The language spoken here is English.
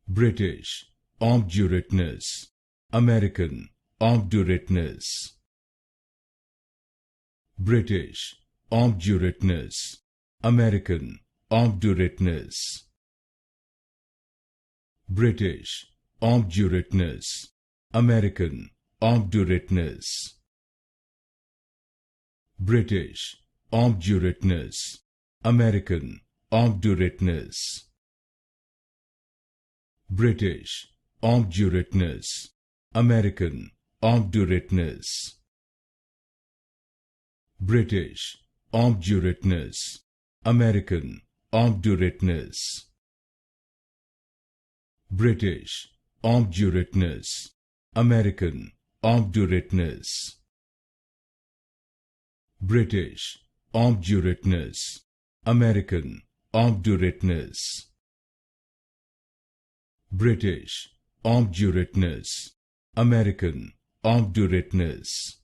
British, Obdurateness. American, Obdurateness. British, Obdurateness. American, Obdurateness. British, Obdurateness. American, Obdurateness. British, Obdurateness. American, Obdurateness. British, Obdurateness. American, Obdurateness. British, Obdurateness. American, Obdurateness. British, Obdurateness. American, Obdurateness. British, Obdurateness. American, Obdurateness. British, Obdurateness. American, Obdurateness.